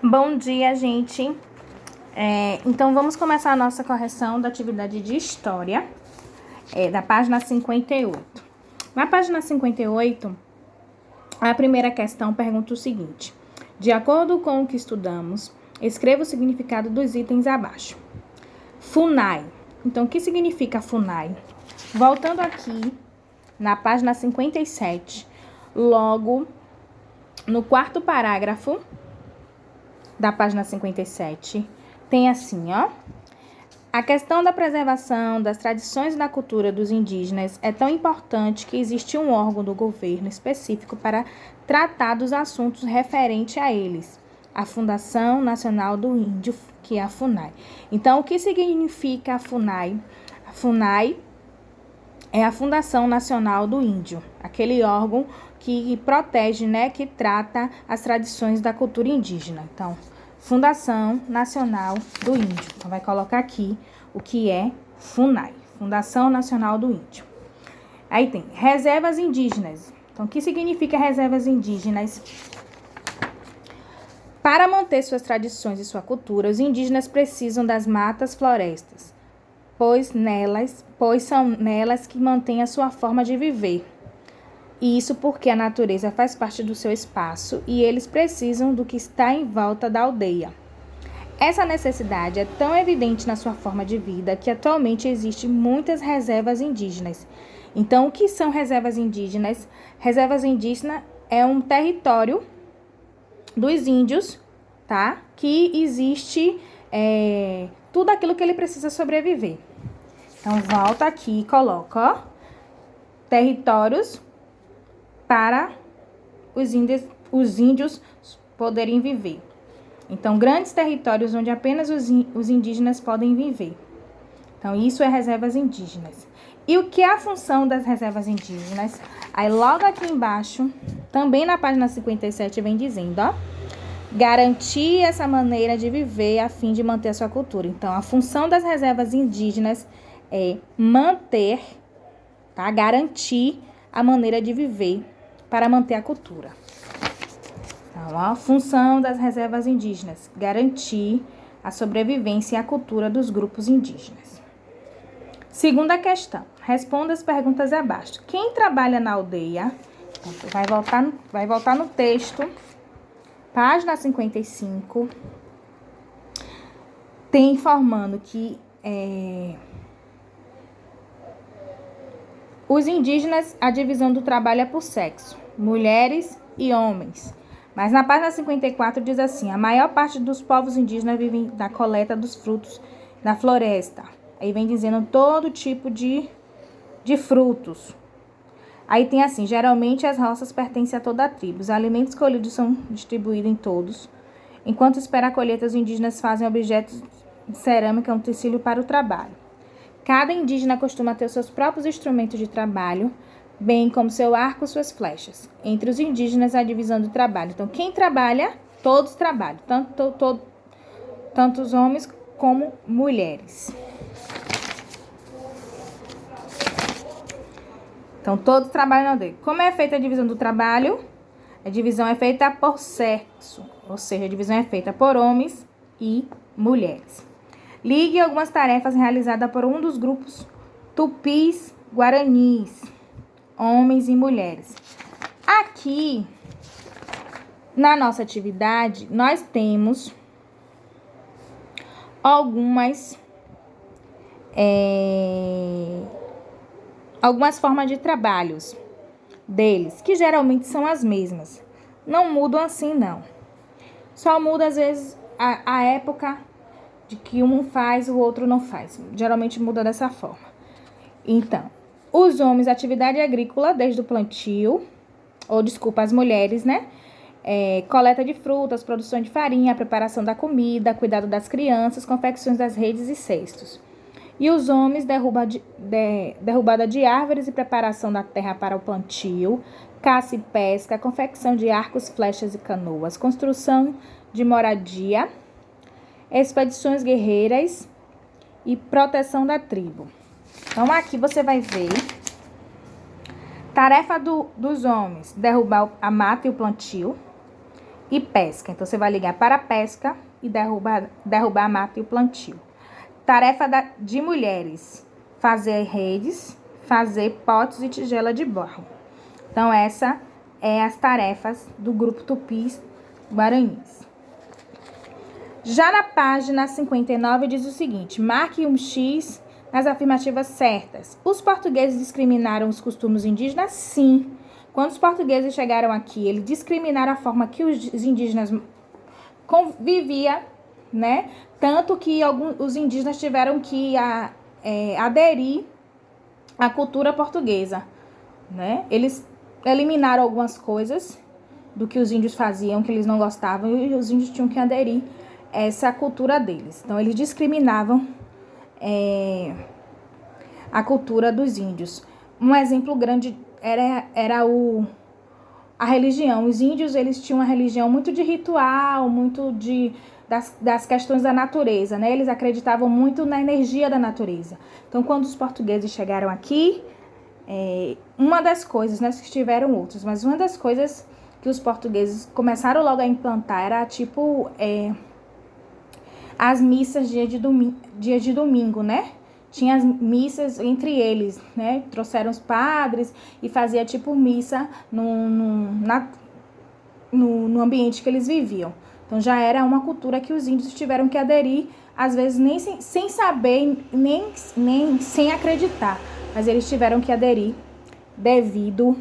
Bom dia, gente. Então, vamos começar a nossa correção da atividade de História, da página 58. Na página 58, a primeira questão pergunta o seguinte: de acordo com o que estudamos, escreva o significado dos itens abaixo. FUNAI. Então, o que significa FUNAI? Voltando aqui, na página 57, logo no quarto parágrafo da página 57, tem assim, ó. A questão da preservação das tradições e da cultura dos indígenas é tão importante que existe um órgão do governo específico para tratar dos assuntos referentes a eles, a Fundação Nacional do Índio, que é a FUNAI. Então, o que significa a FUNAI? A FUNAI é a Fundação Nacional do Índio, aquele órgão que protege, que trata as tradições da cultura indígena. Então, Fundação Nacional do Índio. Então, vai colocar aqui o que é FUNAI, Fundação Nacional do Índio. Aí tem reservas indígenas. Então, o que significa reservas indígenas? Para manter suas tradições e sua cultura, os indígenas precisam das matas florestas, pois são nelas que mantêm a sua forma de viver. E isso porque a natureza faz parte do seu espaço e eles precisam do que está em volta da aldeia. Essa necessidade é tão evidente na sua forma de vida que atualmente existem muitas reservas indígenas. Então, o que são reservas indígenas? Reservas indígenas é um território dos índios, tá? Que existe tudo aquilo que ele precisa sobreviver. Então, volta aqui e coloca, ó, territórios para os índios poderem viver. Então, grandes territórios onde apenas os indígenas podem viver. Então, isso é reservas indígenas. E o que é a função das reservas indígenas? Aí, logo aqui embaixo, também na página 57, vem dizendo, ó, garantir essa maneira de viver a fim de manter a sua cultura. Então, a função das reservas indígenas é manter, tá? Garantir a maneira de viver para manter a cultura. Então, a função das reservas indígenas: garantir a sobrevivência e a cultura dos grupos indígenas. Segunda questão. Responda as perguntas abaixo. Quem trabalha na aldeia? Então, vai voltar no texto, página 55. Tem informando que os indígenas, a divisão do trabalho é por sexo, mulheres e homens. Mas na página 54 diz assim: a maior parte dos povos indígenas vivem da coleta dos frutos da floresta. Aí vem dizendo todo tipo de frutos. Aí tem assim: geralmente as roças pertencem a toda a tribo. Os alimentos colhidos são distribuídos em todos. Enquanto espera a colheita, os indígenas fazem objetos de cerâmica, utensílio para o trabalho. Cada indígena costuma ter seus próprios instrumentos de trabalho, bem como seu arco e suas flechas. Entre os indígenas, a divisão do trabalho. Então, quem trabalha, todos trabalham, tanto os homens como mulheres. Então, todos trabalham na aldeia. Como é feita a divisão do trabalho? A divisão é feita por sexo, ou seja, a divisão é feita por homens e mulheres. Ligue algumas tarefas realizadas por um dos grupos tupis guaranis, homens e mulheres. Aqui, na nossa atividade, nós temos algumas formas de trabalhos deles, que geralmente são as mesmas. Não mudam assim, não. Só muda, às vezes, a época de que um faz, o outro não faz. Geralmente muda dessa forma. Então, os homens, atividade agrícola, desde o plantio, as mulheres, coleta de frutas, produção de farinha, preparação da comida, cuidado das crianças, confecções das redes e cestos. E os homens, derrubada de árvores e preparação da terra para o plantio, caça e pesca, confecção de arcos, flechas e canoas, construção de moradia, expedições guerreiras e proteção da tribo. Então, aqui você vai ver tarefa dos homens: derrubar a mata e o plantio. e pesca. Então, você vai ligar para a pesca e derrubar a mata e o plantio. Tarefa de mulheres: fazer redes, fazer potes e tigela de barro. Então, essa é as tarefas do grupo Tupis-Guaranis. Já na página 59 diz o seguinte: marque um X nas afirmativas certas. Os portugueses discriminaram os costumes indígenas? Sim. Quando os portugueses chegaram aqui, eles discriminaram a forma que os indígenas conviviam, né? Tanto que os indígenas tiveram que aderir à cultura portuguesa, né? Eles eliminaram algumas coisas do que os índios faziam, que eles não gostavam, e os índios tinham que aderir a essa cultura deles. Então, eles discriminavam a cultura dos índios. Um exemplo grande era a religião. Os índios, eles tinham uma religião muito de ritual, muito das questões da natureza, né? Eles acreditavam muito na energia da natureza. Então, quando os portugueses chegaram aqui, uma das coisas, né, que tiveram outras, mas uma das coisas que os portugueses começaram logo a implantar era tipo as missas dia de domingo, né? Tinha as missas entre eles, né? Trouxeram os padres e fazia tipo missa no ambiente que eles viviam. Então, já era uma cultura que os índios tiveram que aderir, às vezes nem sem saber, nem sem acreditar. Mas eles tiveram que aderir devido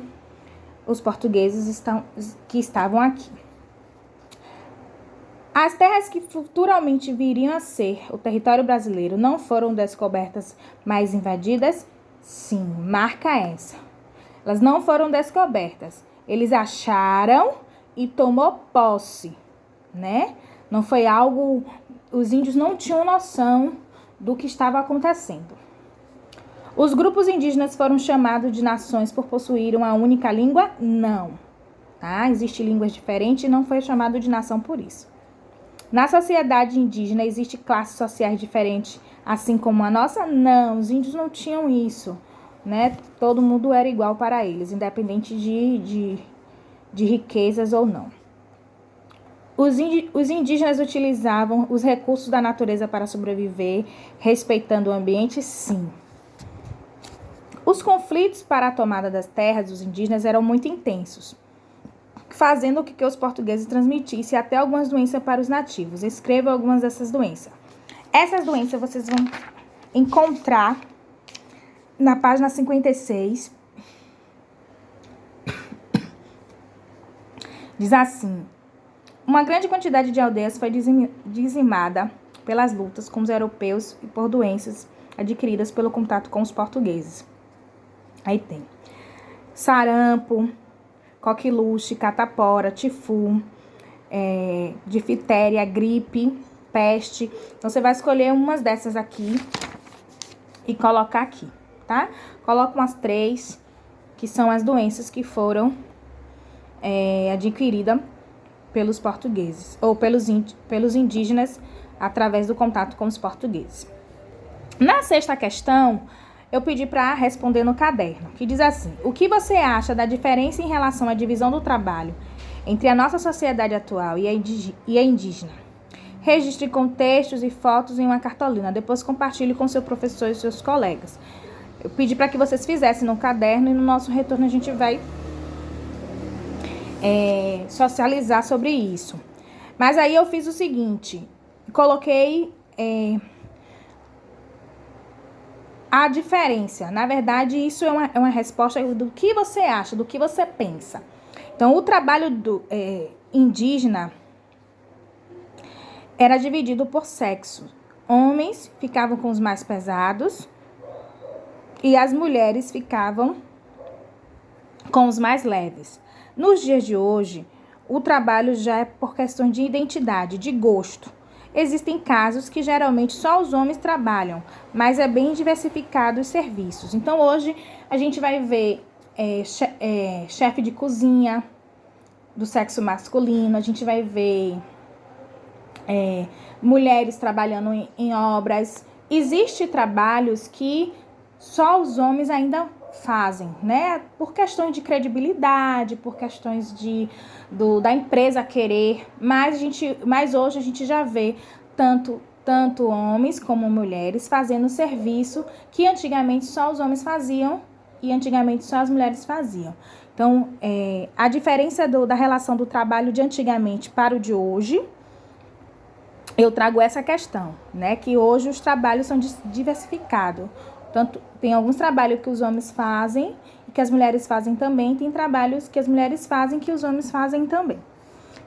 aos portugueses que estavam aqui. As terras que futuramente viriam a ser o território brasileiro não foram descobertas, mas invadidas? Sim, marca essa. Elas não foram descobertas. Eles acharam e tomou posse, né? Não foi algo... Os índios não tinham noção do que estava acontecendo. Os grupos indígenas foram chamados de nações por possuir uma única língua? Não. Tá? Existem línguas diferentes e não foi chamado de nação por isso. Na sociedade indígena, existem classes sociais diferentes, assim como a nossa? Não, os índios não tinham isso, né? Todo mundo era igual para eles, independente de riquezas ou não. Os indígenas utilizavam os recursos da natureza para sobreviver, respeitando o ambiente? Sim. Os conflitos para a tomada das terras dos indígenas eram muito intensos, fazendo com que os portugueses transmitissem até algumas doenças para os nativos. Escreva algumas dessas doenças. Essas doenças vocês vão encontrar na página 56. Diz assim: uma grande quantidade de aldeias foi dizimada pelas lutas com os europeus e por doenças adquiridas pelo contato com os portugueses. Aí tem sarampo, coqueluche, catapora, tifum, diftéria, gripe, peste. Então, você vai escolher umas dessas aqui e colocar aqui, tá? Coloca umas 3, que são as doenças que foram adquiridas pelos portugueses, ou pelos indígenas, através do contato com os portugueses. Na 6ª questão, eu pedi para responder no caderno, que diz assim: o que você acha da diferença em relação à divisão do trabalho entre a nossa sociedade atual e a indígena? Registre com textos e fotos em uma cartolina, depois compartilhe com seu professor e seus colegas. Eu pedi para que vocês fizessem no caderno e no nosso retorno a gente vai socializar sobre isso. Mas aí eu fiz o seguinte, coloquei a diferença. Na verdade, isso é uma resposta do que você acha, do que você pensa. Então, o trabalho do indígena era dividido por sexo. Homens ficavam com os mais pesados e as mulheres ficavam com os mais leves. Nos dias de hoje, o trabalho já é por questão de identidade, de gosto. Existem casos que geralmente só os homens trabalham, mas é bem diversificado os serviços. Então, hoje, a gente vai ver chefe de cozinha do sexo masculino, a gente vai ver mulheres trabalhando em obras. Existem trabalhos que só os homens ainda fazem, né? Por questões de credibilidade, por questões da empresa querer, mas hoje a gente já vê tanto homens como mulheres fazendo serviço que antigamente só os homens faziam e antigamente só as mulheres faziam. Então, a diferença da relação do trabalho de antigamente para o de hoje, eu trago essa questão, né? Que hoje os trabalhos são diversificados. Tanto, tem alguns trabalhos que os homens fazem e que as mulheres fazem também, tem trabalhos que as mulheres fazem que os homens fazem também.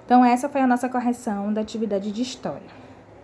Então, essa foi a nossa correção da atividade de história.